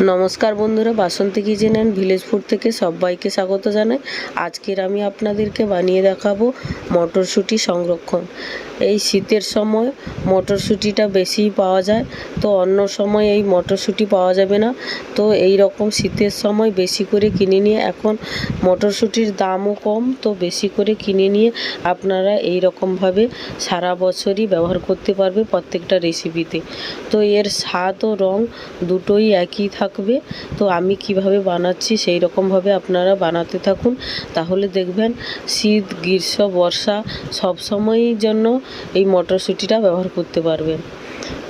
নমস্কার বন্ধুরা, বাসন্তী kitchen and village food থেকে সবাইকে স্বাগত জানাই। আজকের আমি আপনাদেরকে বানিয়ে দেখাবো মটরশুঁটি সংরক্ষণ। এই শীতের সময় মটরশুঁটিটা বেশিই পাওয়া যায়, তো অন্য সময় এই মটরশুঁটি পাওয়া যাবে না। তো এই রকম শীতের সময় বেশি করে কিনে নিয়ে, এখন মটরশুঁটির দামও কম, তো বেশি করে কিনে নিয়ে আপনারা এই রকমভাবে সারা বছরই ব্যবহার করতে পারবে প্রত্যেকটা রেসিপিতে। তো এর স্বাদ ও রং দুটোই একই থাকবে। তো আমি কিভাবে বানাচ্ছি সেই রকমভাবে আপনারা বানাতে থাকুন, তাহলে দেখবেন শীত, গ্রীষ্ম, বর্ষা সব সময়ই জন্য এই মটরশুঁটিটা ব্যবহার করতে পারবেন।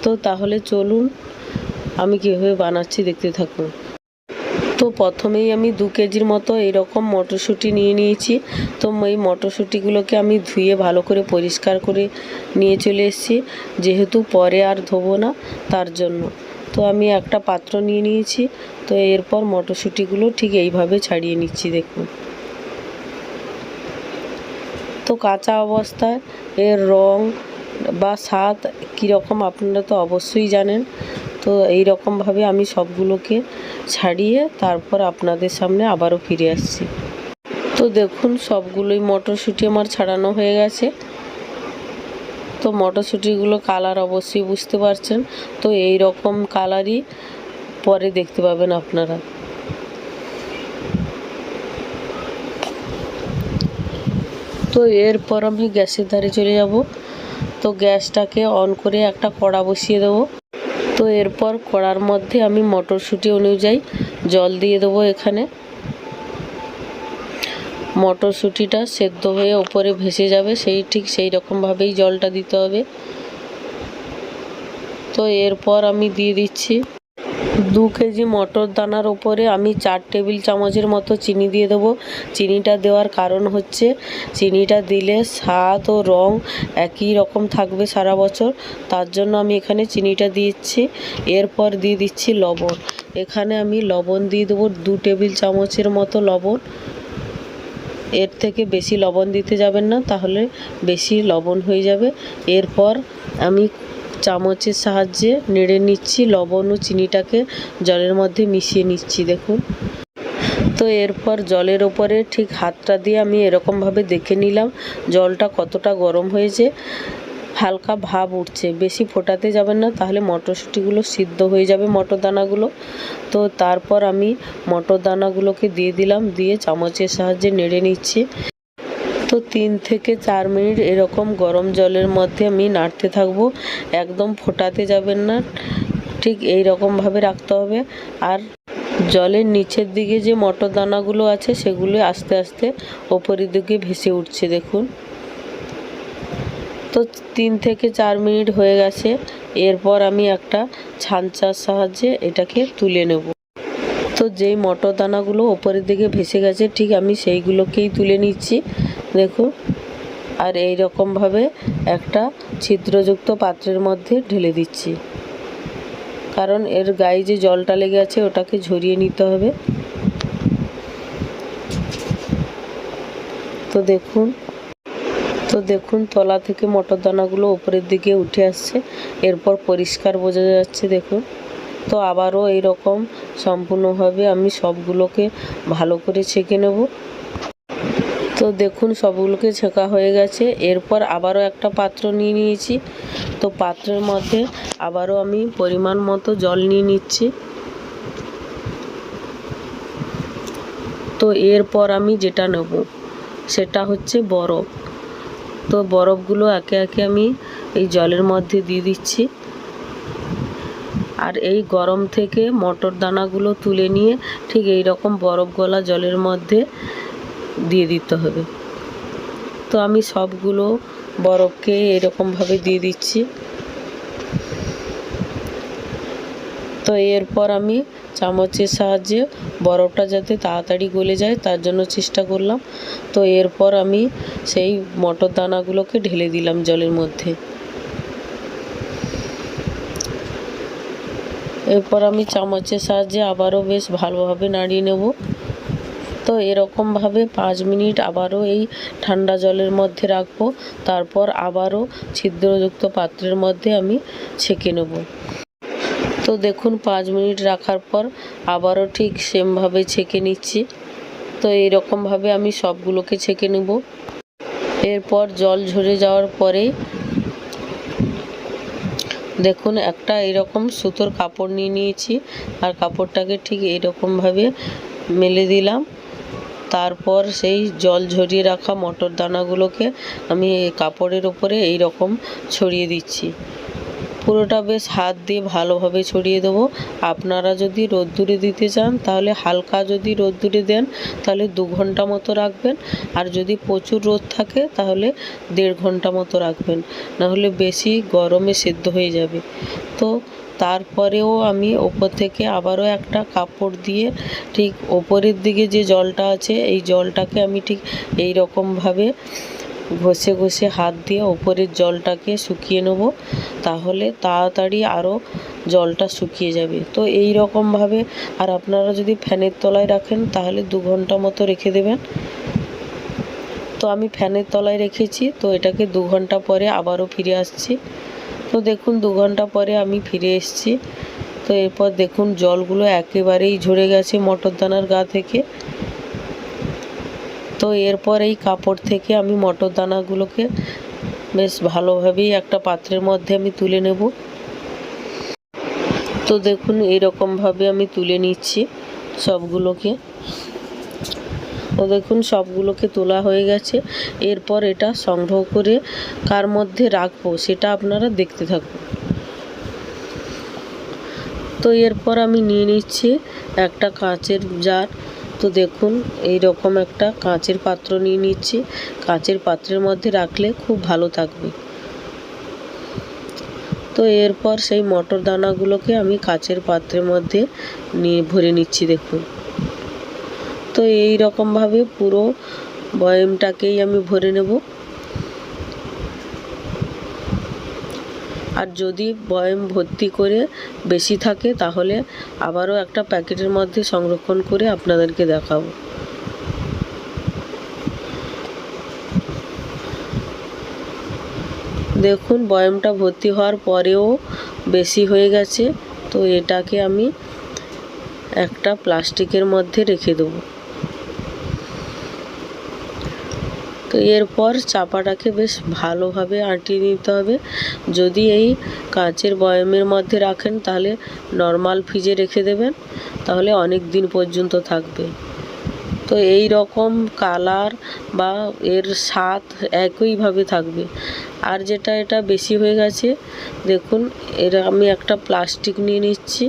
তো তাহলে চলুন আমি কিভাবে বানাচ্ছি দেখতে থাকুন। তো প্রথমেই আমি 2 কেজির মতো এরকম মটরশুঁটি নিয়ে নিয়েছি। তো এই মটরশুঁটিগুলোকে আমি ধুয়ে ভালো করে পরিষ্কার করে নিয়ে চলে এসেছি, যেহেতু পরে আর ধোবো না তার জন্য। তো আমি একটা পাত্র নিয়ে নিয়েছি। তো এরপর মটরশুঁটিগুলো ঠিক এইভাবে ছাড়িয়ে নিচ্ছি, দেখুন। তো কাঁচা অবস্থায় এর রং বা স্বাদ কীরকম আপনারা তো অবশ্যই জানেন। তো এই রকমভাবে আমি সবগুলোকে ছাড়িয়ে তারপর আপনাদের সামনে আবারও ফিরে আসছি। তো দেখুন সবগুলোই মটরশুঁটি আমার ছাড়ানো হয়ে গেছে। তো মটরশুঁটিগুলো কালার অবশ্যই বুঝতে পারছেন। তো এই রকম কালারই পরে দেখতে পাবেন আপনারা। তো এরপর আমি গ্যাসের ধারে চলে যাব। তো গ্যাসটাকে অন করে একটা কড়া বসিয়ে দেবো। তো এরপর কড়ার মধ্যে আমি মটরশুঁটি অনুযায়ী জল দিয়ে দেবো। এখানে মটরশুঁটিটা সেদ্ধ হয়ে ওপরে ভেসে যাবে, ঠিক সেই রকমভাবেই জলটা দিতে হবে। তো এরপর আমি দিয়ে দিচ্ছি 2 কেজি মটর দানার ওপরে আমি 4 টেবিল চামচের মতো চিনি দিয়ে দেবো। চিনিটা দেওয়ার কারণ হচ্ছে, চিনিটা দিলে স্বাদ ও রং একই রকম থাকবে সারা বছর, তার জন্য আমি এখানে চিনিটা দিচ্ছি। এরপর দিয়ে দিচ্ছি লবণ। এখানে আমি লবণ দিয়ে দেবো 2 টেবিল চামচের মতো লবণ। এর থেকে বেশি লবণ দিতে যাবেন না, তাহলে বেশি লবণ হয়ে যাবে। এরপর আমি চামচের সাহায্যে নেড়ে নিচ্ছি, লবণ ও চিনিটাকে জলের মধ্যে মিশিয়ে নিচ্ছি, দেখুন। তো এরপর জলের ওপরে ঠিক হাতটা দিয়ে আমি এরকমভাবে দেখে নিলাম জলটা কতটা গরম হয়েছে। হালকা ভাব উঠছে, বেশি ফোটাতে যাবেন না, তাহলে মটরশুঁটিগুলো সিদ্ধ হয়ে যাবে, মটর দানাগুলো। তো তারপর আমি মটর দানাগুলোকে দিয়ে দিলাম, দিয়ে চামচের সাহায্যে নেড়ে নিচ্ছি। তো 3 থেকে 4 মিনিট এরকম গরম জলের মধ্যে আমি নাড়তে থাকবো, একদম ফোটাতে যাবেন না, ঠিক এই রকমভাবে রাখতে হবে। আর জলের নিচের দিকে যে মটর দানাগুলো আছে সেগুলো আস্তে আস্তে ওপরের দিকে ভেসে উঠছে, দেখুন। তো 3 থেকে 4 মিনিট হয়ে গেছে। এরপর আমি একটা ছাঁচার সাহায্যে এটাকে তুলে নেব। তো যেই মটর দানাগুলো ওপরের দিকে ভেসে গেছে, ঠিক আমি সেইগুলোকেই তুলে নিচ্ছি, দেখুন। আর এই রকমভাবে একটা ছিদ্রযুক্ত পাত্রের মধ্যে ঢেলে দিচ্ছি, কারণ এর গায়ে যে জলটা লেগে আছে ওটাকে ঝরিয়ে নিতে হবে। তো দেখুন তলা থেকে মটর দানাগুলো উপরের দিকে উঠে আসছে, এরপর পরিষ্কার বোঝা যাচ্ছে, দেখুন। তো আবারও এই রকম সম্পূর্ণভাবে আমি সবগুলোকে ভালো করে ছেঁকে নেব। তো দেখুন সবগুলোকে ছেঁকা হয়ে গেছে। এরপর আবারও একটা পাত্র নিয়ে নিয়েছি। তো পাত্রের মধ্যে আবারও আমি পরিমাণ মতো জল নিয়ে নিচ্ছি। তো এরপর আমি যেটা নেব সেটা হচ্ছে বরফ। তো বরফগুলো একে একে আমি এই জলের মধ্যে দিয়ে দিচ্ছি। আর এই গরম থেকে মটর দানাগুলো তুলে নিয়ে ঠিক এই রকম বরফ গলা জলের মধ্যে দিয়ে দিতে হবে। তো আমি সবগুলো বরফকে এরকমভাবে দিয়ে দিচ্ছি। তো এরপর আমি চামচের সাহায্যে বরফটা যাতে তাড়াতাড়ি গলে যায় তার জন্য চেষ্টা করলাম। তো এরপর আমি সেই মটর দানাগুলোকে ঢেলে দিলাম জলের মধ্যে। এরপর আমি চামচের সাহায্যে আবারও বেশ ভালোভাবে নাড়িয়ে নেব। তো এরকমভাবে 5 মিনিট আবারও এই ঠান্ডা জলের মধ্যে রাখবো, তারপর আবারও ছিদ্রযুক্ত পাত্রের মধ্যে আমি ছেঁকে নেব। তো দেখুন 5 মিনিট রাখার পর আবারও ঠিক সেমভাবে ছেঁকে নিচ্ছি। তো এইরকমভাবে আমি সবগুলোকে ছেঁকে নেব। এরপর জল ঝরে যাওয়ার পরেই দেখুন একটা এরকম সুতোর কাপড় নিয়ে নিয়েছি, আর কাপড়টাকে ঠিক এইরকমভাবে মেলে দিলাম। তারপর সেই জল ঝরিয়ে রাখা মটর দানাগুলোকে আমি কাপড়ের ওপরে এইরকম ছড়িয়ে দিচ্ছি। পুরোটা বেশ হাত দিয়ে ভালোভাবে ছড়িয়ে দেবো। আপনারা যদি রোদ্দুরে দিতে চান তাহলে হালকা যদি রোদ্দুরে দেন তাহলে 2 ঘন্টা মতো রাখবেন, আর যদি প্রচুর রোদ থাকে তাহলে 1.5 ঘন্টা মতো রাখবেন, নাহলে বেশি গরমে সেদ্ধ হয়ে যাবে। তো তারপরেও আমি ওপর থেকে আবারও একটা কাপড় দিয়ে ঠিক ওপরের দিকে যে জলটা আছে এই জলটাকে আমি ঠিক এই রকমভাবে ঘষে ঘষে হাত দিয়ে ওপরের জলটাকে শুকিয়ে নেব, তাহলে তাড়াতাড়ি আরও জলটা শুকিয়ে যাবে। তো এই রকমভাবে, আর আপনারা যদি ফ্যানের তলায় রাখেন তাহলে 2 ঘন্টা মতো রেখে দেবেন। তো আমি ফ্যানের তলায় রেখেছি। তো এটাকে 2 ঘন্টা পরে আবারও ফিরে আসছি। তো দেখুন 2 ঘন্টা পরে আমি ফিরে এসেছি। তো এরপর দেখুন জলগুলো একেবারেই ঝরে গেছে মটর দানার গা থেকে। তো এরপর এই কাপড় থেকে আমি মটর দানাগুলোকে বেশ ভালোভাবেই একটা পাত্রের মধ্যে আমি তুলে নেব। তো দেখুন এইরকমভাবে আমি তুলে নিচ্ছি সবগুলোকে। তো দেখুন সবগুলোকে তোলা হয়ে গেছে। এরপর এটা সংগ্রহ করে কার মধ্যে রাখবো সেটা আপনারা দেখতে থাকুন। তো এরপর আমি নিয়ে নিচ্ছি একটা কাঁচের জার। তো দেখুন এই রকম একটা কাঁচের পাত্র নিয়ে নিচ্ছি। কাঁচের পাত্রের মধ্যে রাখলে খুব ভালো থাকবে। তো এরপর সেই মটর দানাগুলোকে আমি কাঁচের পাত্রের মধ্যে ভরে নিচ্ছি দেখুন। তো এই রকমভাবে পুরো বয়ামটাকেই আমি ভরে নেব। আর যদি বয়াম ভর্তি করে বেশি থাকে তাহলে আবারও একটা প্যাকেটের মধ্যে সংরক্ষণ করে আপনাদেরকে দেখাবো। দেখুন বয়ামটা ভর্তি হওয়ার পরেও বেশি হয়ে গেছে। তো এটাকে আমি একটা প্লাস্টিকের মধ্যে রেখে দেবো। তো এরপর চাপাটাকে বেশ ভালোভাবে আঁটিয়ে নিতে হবে। যদি এই কাঁচের বয়ামের মধ্যে রাখেন তাহলে নর্মাল ফ্রিজে রেখে দেবেন, তাহলে অনেক দিন পর্যন্ত থাকবে। তো এই রকম কালার বা এর স্বাদ একইভাবে থাকবে। আর যেটা এটা বেশি হয়ে গেছে দেখুন, এর আমি একটা প্লাস্টিক নিয়ে নিচ্ছি।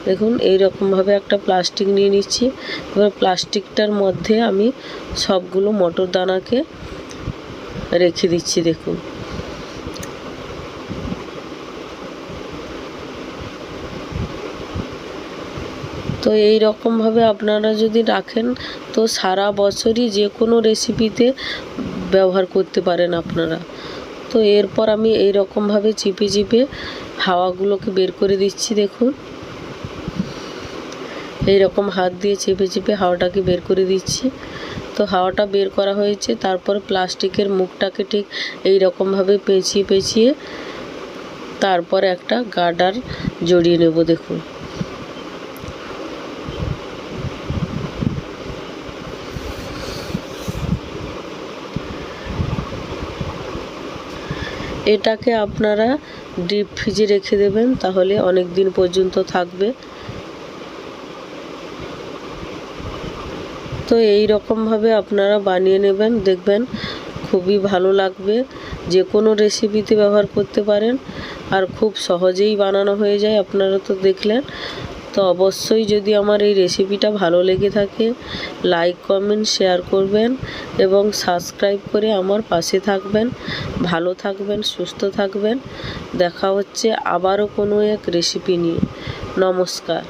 দেখুন এই রকমভাবে একটা প্লাস্টিক নিয়ে নিচ্ছি। এবার প্লাস্টিকটার মধ্যে আমি সবগুলো মটর দানাকে রেখে দিচ্ছি দেখুন। তো এই রকমভাবে আপনারা যদি রাখেন তো সারা বছরই যে কোনো রেসিপিতে ব্যবহার করতে পারেন আপনারা। তো এরপর আমি এই রকমভাবে চিপে চিপে হাওয়াগুলোকে বের করে দিচ্ছি দেখুন। এই রকম হাত দিয়ে চেপে চেপে হাওয়াটাকে বের করে দিচ্ছি। তো হাওয়াটা বের করা হয়েছে। তারপর প্লাস্টিকের মুখটাকে ঠিক এই রকমভাবে পেঁচিয়ে পেঁচিয়ে তারপর একটা গার্ডার জড়িয়ে নেব দেখুন। এটাকে আপনারা ডিপ ফ্রিজে রেখে দেবেন, তাহলে অনেক দিন পর্যন্ত থাকবে। তো এই রকমভাবে আপনারা বানিয়ে নেবেন, দেখবেন খুবই ভালো লাগবে। যে কোনো রেসিপিতে ব্যবহার করতে পারেন, আর খুব সহজেই বানানো হয়ে যায়। আপনারা তো দেখলেন। তো অবশ্যই যদি আমার এই রেসিপিটা ভালো লেগে থাকে লাইক কমেন্ট শেয়ার করবেন এবং সাবস্ক্রাইব করে আমার পাশে থাকবেন। ভালো থাকবেন, সুস্থ থাকবেন। দেখা হচ্ছে আবারও কোনো এক রেসিপি নিয়ে। নমস্কার,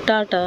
টাটা।